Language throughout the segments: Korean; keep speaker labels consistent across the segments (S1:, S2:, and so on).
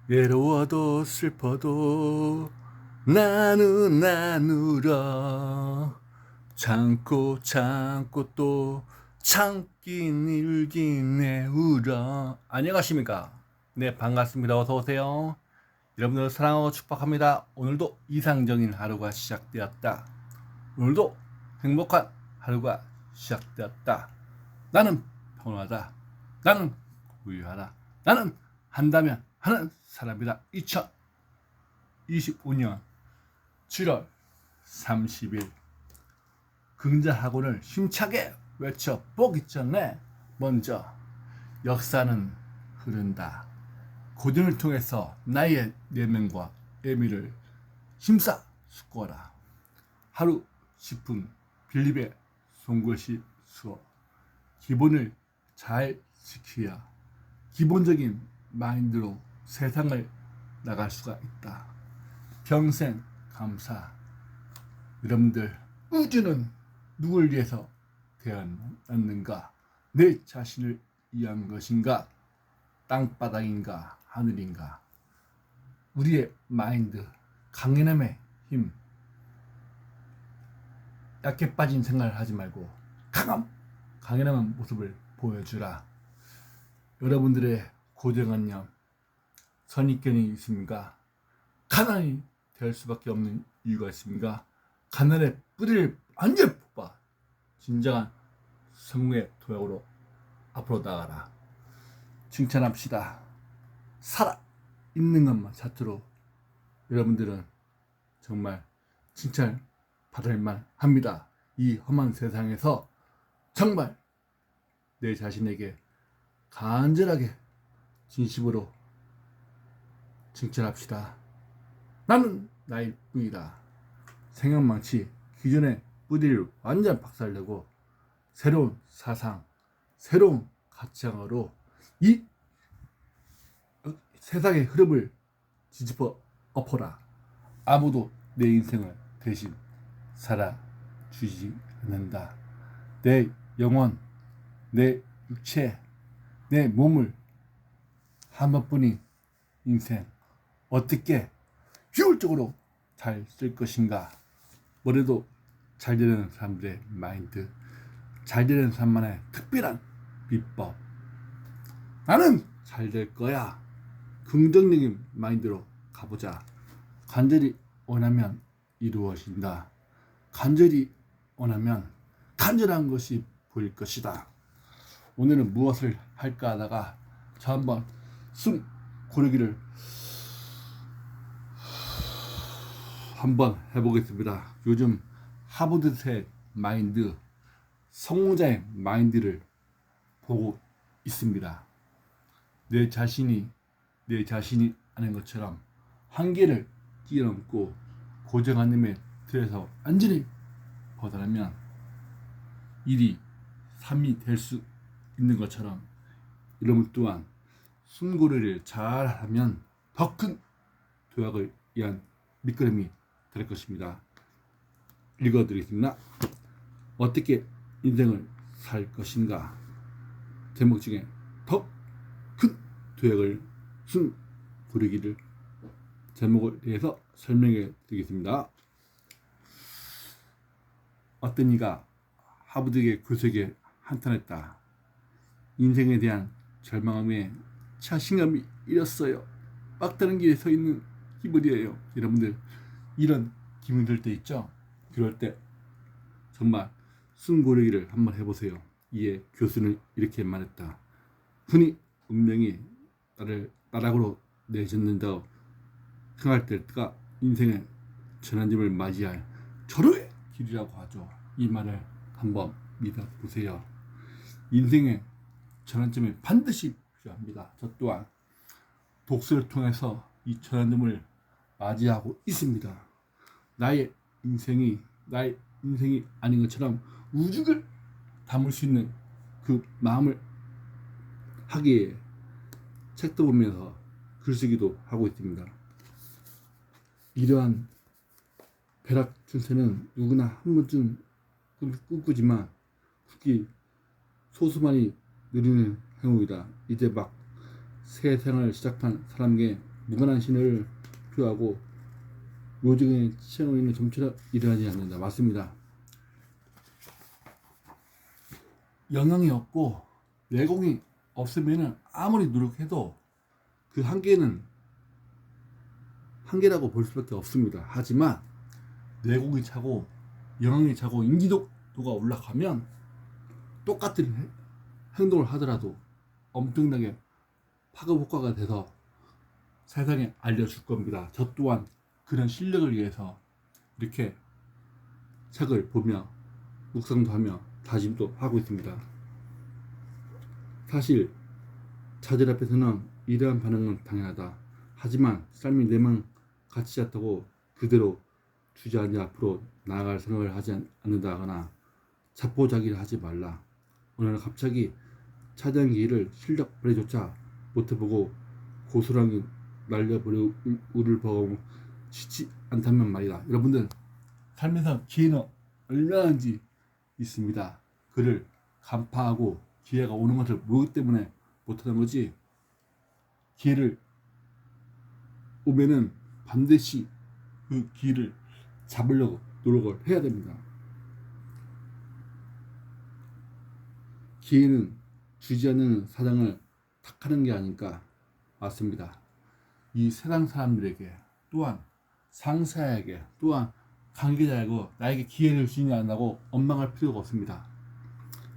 S1: 외로워도 슬퍼도 나는 안 울어. 참고 참고 또 참긴 일긴 내 울어. 안녕하십니까. 네, 반갑습니다. 어서 오세요. 여러분들 사랑하고 축복합니다. 오늘도 이상적인 하루가 시작되었다. 오늘도 행복한 하루가 시작되었다. 나는 평온하다. 나는 부유하다. 나는 한다면 하는 사람이다. 2025년 7월 30일 긍자학원을 힘차게 외쳐보기 전에 먼저 역사는 흐른다. 고전을 통해서 나의 내면과 애미를 심사숙고하라. 하루 10분 빌립의 손글씨 수업. 기본을 잘 지켜야 기본적인 마인드로 세상을 나갈 수가 있다. 평생 감사. 여러분들, 우주는 누굴 위해서 태어났는가? 내 자신을 위한 것인가? 땅바닥인가? 하늘인가? 우리의 마인드, 강인함의 힘, 약해 빠진 생각을 하지 말고 강인한 모습을 보여주라. 여러분들의 고정관념, 선입견이 있습니까? 가난이 될 수밖에 없는 이유가 있습니까? 가난의 뿌리를 완전히 뽑아 진정한 성공의 도약으로 앞으로 나가라. 칭찬합시다. 살아 있는 것만 자투로 여러분들은 정말 칭찬 받을 만합니다. 이 험한 세상에서 정말 내 자신에게 간절하게 진심으로 칭찬합시다. 나는 나일 뿐이다. 생각망치 기존의 뿌리를 완전 박살내고 새로운 사상, 새로운 가치관으로 이 세상의 흐름을 뒤집어 엎어라. 아무도 내 인생을 대신 살아주지 않는다. 내 영혼, 내 육체, 내 몸을 한 번뿐인 인생 어떻게 효율적으로 잘 쓸 것인가? 뭐래도 잘 되는 사람들의 마인드, 잘 되는 사람만의 특별한 비법. 나는 잘 될 거야. 긍정적인 마인드로 가보자. 간절히 원하면 이루어진다. 간절히 원하면 간절한 것이 보일 것이다. 오늘은 무엇을 할까 하다가 저 한번 숨 고르기를 한번 해보겠습니다. 요즘 하버드의 마인드, 성공자의 마인드를 보고 있습니다. 내 자신이 아는 것처럼 한계를 뛰어넘고 고정관념의 틀에서 완전히 벗어나면 1위, 3위 될 수 있는 것처럼 여러분 또한 숨고르기를 잘하면 더 큰 도약을 위한 밑거름이 될 것입니다. 읽어드리겠습니다. 어떻게 인생을 살 것인가? 제목 중에 더 큰 도약을 숨 고르기를 제목을 대해서 설명해 드리겠습니다. 어떤 이가 하버드의 교수에게 한탄했다. 인생에 대한 절망함에 자신감이 잃었어요. 막다른 길에 서 있는 기분이에요. 여러분들 이런 기분 들 때 있죠? 그럴 때 정말 숨 고르기를 한번 해보세요. 이에 교수는 이렇게 말했다. 흔히 운명이 나를 나락으로 내젓는다고 생각할 때가 인생의 전환점을 맞이할 절호의 길이라고 하죠. 이 말을 한번 믿어보세요. 인생의 전환점이 반드시 필요합니다. 저 또한 독서를 통해서 이 전환점을 맞이하고 있습니다. 나의 인생이 아닌 것처럼 우주를 담을 수 있는 그 마음을 하기에 책도 보면서 글쓰기도 하고 있습니다. 이러한 벼락 증세는 누구나 한 번쯤 꿈꾸지만 특히 소수만이 누리는 행운이다. 이제 막 새 생활을 시작한 사람에게 무관한 신을 표하고 요직의 채용인은 점처럼 일어나지 않는다. 맞습니다. 영향이 없고 내공이 없으면 아무리 노력해도 그 한계라고 볼 수밖에 없습니다. 하지만 내공이 차고 영향이 차고 인지도가 올라가면 똑같은 행동을 하더라도 엄청나게 파급 효과가 돼서 세상에 알려줄 겁니다. 저 또한 그런 실력을 위해서 이렇게 책을 보며 묵상도 하며 다짐도 하고 있습니다. 사실 자들 앞에서는 이러한 반응은 당연하다. 하지만 삶이 내만 같이 잤다고 그대로 주저앉아 앞으로 나아갈 생각을 하지 않는다거나 자포자기를 하지 말라. 어느 날 갑자기 차대한 기회를 실력 발휘조차 못해보고 고스란히 날려버려 우를 버거워 쉽지 않다면 말이다. 여러분들 삶에서 기회는 얼마든지 있습니다. 그를 간파하고 기회가 오는 것을 모르기 때문에 못하는 거지, 기회를 오면은 반드시 그 기회를 잡으려고 노력을 해야 됩니다. 기회는 주지 않는 사장을 탁하는 게 아닐까. 맞습니다. 이 세상 사람들에게 또한 상사에게 또한 관계자에게 나에게 기회를 주지 않는다고 원망할 필요가 없습니다.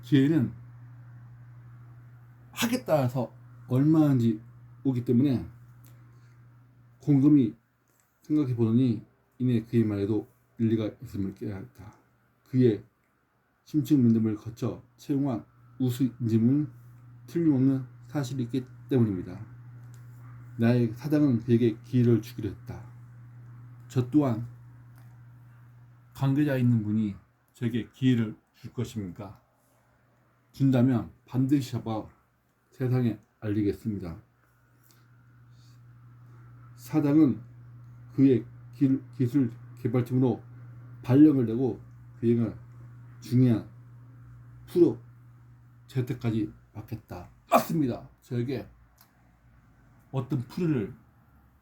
S1: 기회는 학에 따라서 얼마인지 오기 때문에 곰곰이 생각해 보더니 이내 그의 말에도 일리가 있음을 깨달았다. 그의 심층 면담을 거쳐 채용한 우수 인증은 틀림없는 사실이기 때문입니다. 나의 사장은 그에게 기회를 주기로 했다. 저 또한 관계자 있는 분이 저에게 기회를 줄 것입니까? 준다면 반드시 잡아 세상에 알리겠습니다. 사장은 그의 기술 개발팀으로 발령을 내고 그에게 중요한 프로 재테까지 받겠다. 맞습니다. 저에게 어떤 프로를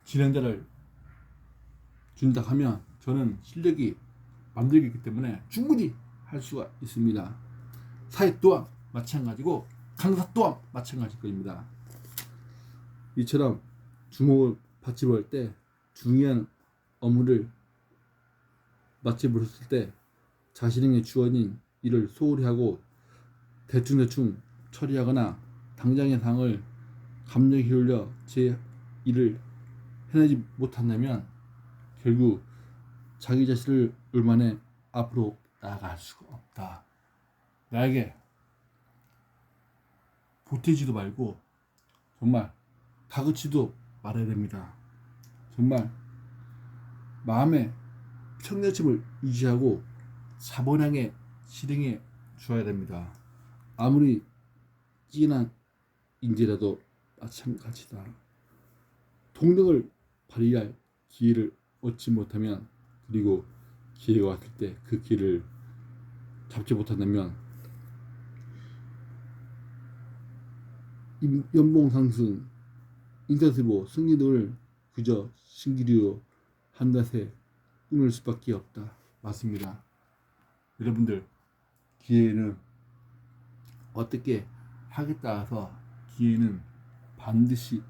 S1: 진행자를 준다 하면 저는 실력이 만들기 있기 때문에 충분히 할 수가 있습니다. 사회 또한 마찬가지고 강사 또한 마찬가지일 겁니다. 이처럼 주목을 받지 못할 때 중요한 업무를 마치 못했을 때 자신에게 주어진 일을 소홀히 하고 대충 처리하거나 당장의 상을 감정에 휘둘려 제 일을 해내지 못한다면 결국 자기 자신을 얼마나 앞으로 나아갈 수가 없다. 나에게 보태지도 말고 정말 다그치도 말아야 됩니다. 정말 마음의 평정심을 유지하고 차분하게 실행해 주어야 됩니다. 아무리 진한 인재라도 마찬가지다. 동력을 발휘할 기회를 얻지 못하면, 그리고 기회가 왔을 때 그 기회를 잡지 못한다면 연봉 상승, 인사수보, 승리 등을 그저 신기루 한낮에 꾸밀 수밖에 없다. 맞습니다. 여러분들, 기회는 어떻게 하기에 따라서 기회는 반드시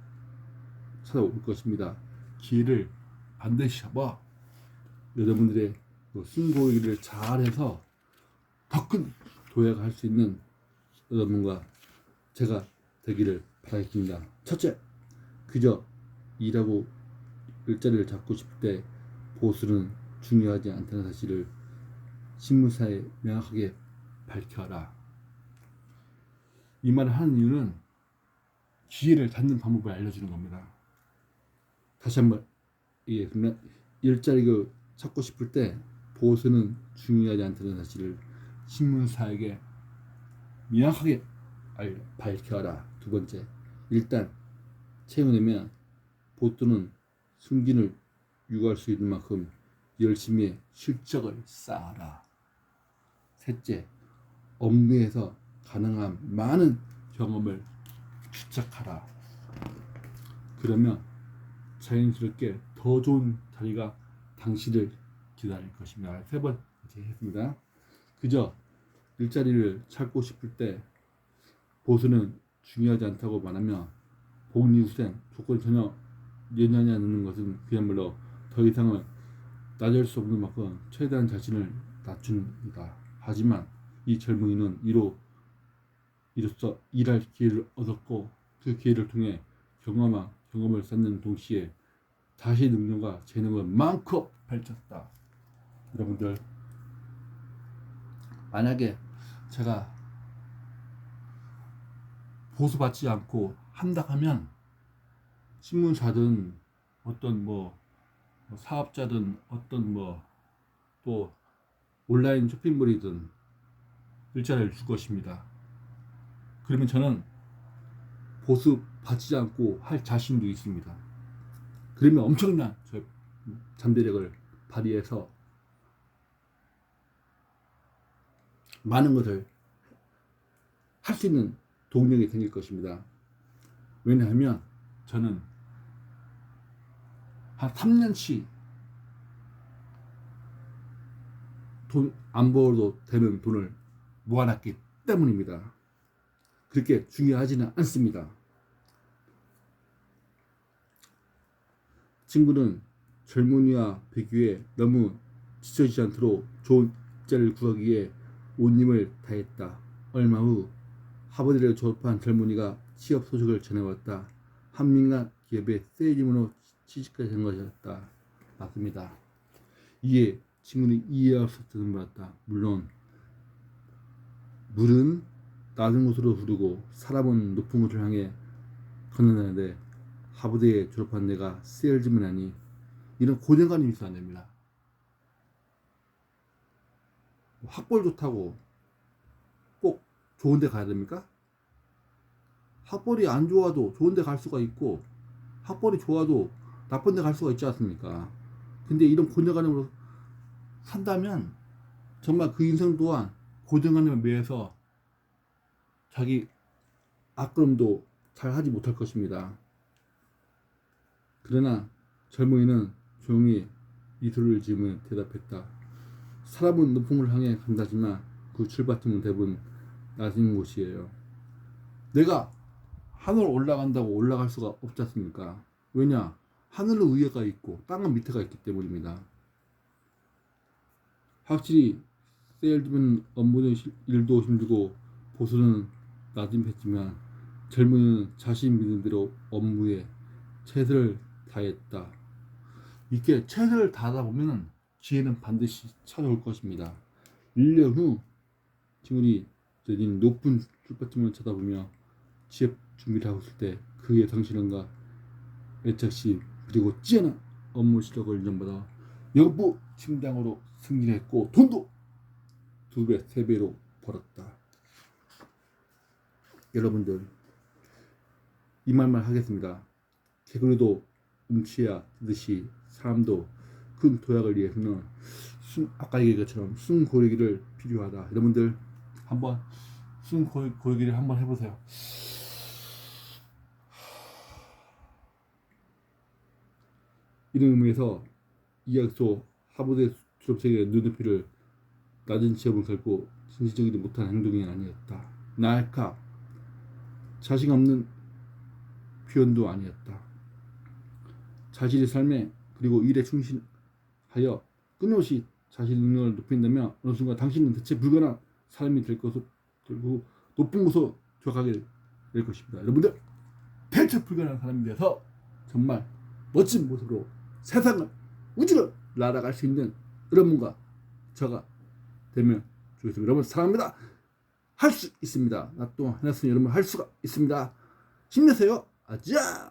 S1: 찾아올 것입니다. 기회를 반드시 잡아 여러분들의 승부일을 잘해서 더 큰 도약을 할 수 있는 여러분과 제가 되기를 바라겠습니다. 첫째, 그저 일하고 일자리를 잡고 싶을 때 보수는 중요하지 않다는 사실을 신문사에 명확하게 밝혀라. 이 말을 하는 이유는 기회를 잡는 방법을 알려주는 겁니다. 다시 한번 얘기하면, 일자리를 찾고 싶을 때 보수는 중요하지 않다는 사실을 신문사에게 명확하게 밝혀라. 두 번째, 일단 채용되면 보수는 승진을 유도할 수 있는 만큼 열심히 실적을 쌓아라. 셋째, 업무에서 가능한 많은 경험을 축적하라. 그러면 자연스럽게 더 좋은 자리가 당신을 기다릴 것입니다. 세 번째 했습니다. 그저 일자리를 찾고 싶을 때 보수는 중요하지 않다고 말하며 복리후생 조건이 전혀 연연하지 않는 것은 그야말로 더 이상은 낮을 수 없는 만큼 최대한 자신을 낮춥니다. 하지만 이 젊은이는 이로써 일할 기회를 얻었고 그 기회를 통해 경험을 쌓는 동시에 자신의 능력과 재능을 마음껏 펼쳤다. 여러분들, 만약에 제가 보수받지 않고 한다 하면 신문사든 어떤 사업자든 어떤 또 온라인 쇼핑몰이든 일자리를 줄 것입니다. 그러면 저는 보수 받지 않고 할 자신도 있습니다. 그러면 엄청난 잠재력을 발휘해서 많은 것을 할 수 있는 동력이 생길 것입니다. 왜냐하면 저는 한 3년치 돈 안 벌어도 되는 돈을 모아놨기 때문입니다. 그렇게 중요하지는 않습니다. 친구는 젊은이와 비교해 너무 지쳐지지 않도록 좋은 일자리를 구하기 위해 온 힘을 다했다. 얼마 후 하버드를 졸업한 젊은이가 취업 소식을 전해왔다. 한민간 기업의 세일즈맨으로 취직까지 된 것이었다. 맞습니다. 이에 친구는 이해할 수 없는 말이었다. 물론 물은 낮은 곳으로 흐르고 사람은 높은 곳을 향해 걷는다는데 하버드에 졸업한 내가 세일즈맨 아니, 이런 고정관념이 있어야 안 됩니다. 학벌 좋다고 꼭 좋은 데 가야 됩니까? 학벌이 안 좋아도 좋은 데 갈 수가 있고 학벌이 좋아도 나쁜 데 갈 수가 있지 않습니까? 근데 이런 고정관념으로 산다면 정말 그 인생 또한 고정관념에 매여서 자기 앞걸음도 잘 하지 못할 것입니다. 그러나 젊은이는 조용히 미소를 지으며 대답했다. 사람은 높은 곳을 향해 간다지만 그 출발점은 대부분 낮은 곳이에요. 내가 하늘 올라간다고 올라갈 수가 없지 않습니까? 왜냐? 하늘은 위에가 있고 땅은 밑에가 있기 때문입니다. 확실히 세일즈맨 업무는 일도 힘들고 보수는 낮은 편이지만 젊은이는 자신 믿는 대로 업무에 최선을 다했다. 이렇게 최선을 다하다 보면 기회는 반드시 찾아올 것입니다. 1년 후 친구들이 높은 출발점을 쳐다보며 취업 준비를 하고 있을 때 그의 성실함과 애착심 그리고 뛰어난 업무 실력을 인정받아 여부 팀장으로 승진했고 돈도 2배, 3배로 벌었다. 여러분들, 이 말만 하겠습니다. 개구리도 움츠야 듯이 사람도 큰 도약을 위해서는 아까 얘기한 것처럼 숨고르기를 필요하다. 여러분들 한번 숨고르기를 한번 해보세요. 이런 의미에서 이학소 하버드 졸업생의 눈높이를 낮은 취업은 결코 진실적이지 못한 행동이 아니었다. 나약함, 자신 없는 표현도 아니었다. 자신의 삶에 그리고 일에 충실하여 끊임없이 자신의 능력을 높인다면 어느 순간 당신은 대체 불가능한 사람이 될 것으로 그리고 높은 곳으로 들어가게 될 것입니다. 여러분들 대체 불가능한 사람이 되어서 정말 멋진 모습으로 세상을 우주를 날아갈 수 있는 여러분과 저가 되면 좋겠습니다. 여러분 사랑합니다. 할 수 있습니다. 나 또한 해놨으니 여러분 할 수가 있습니다. 힘내세요. 아자.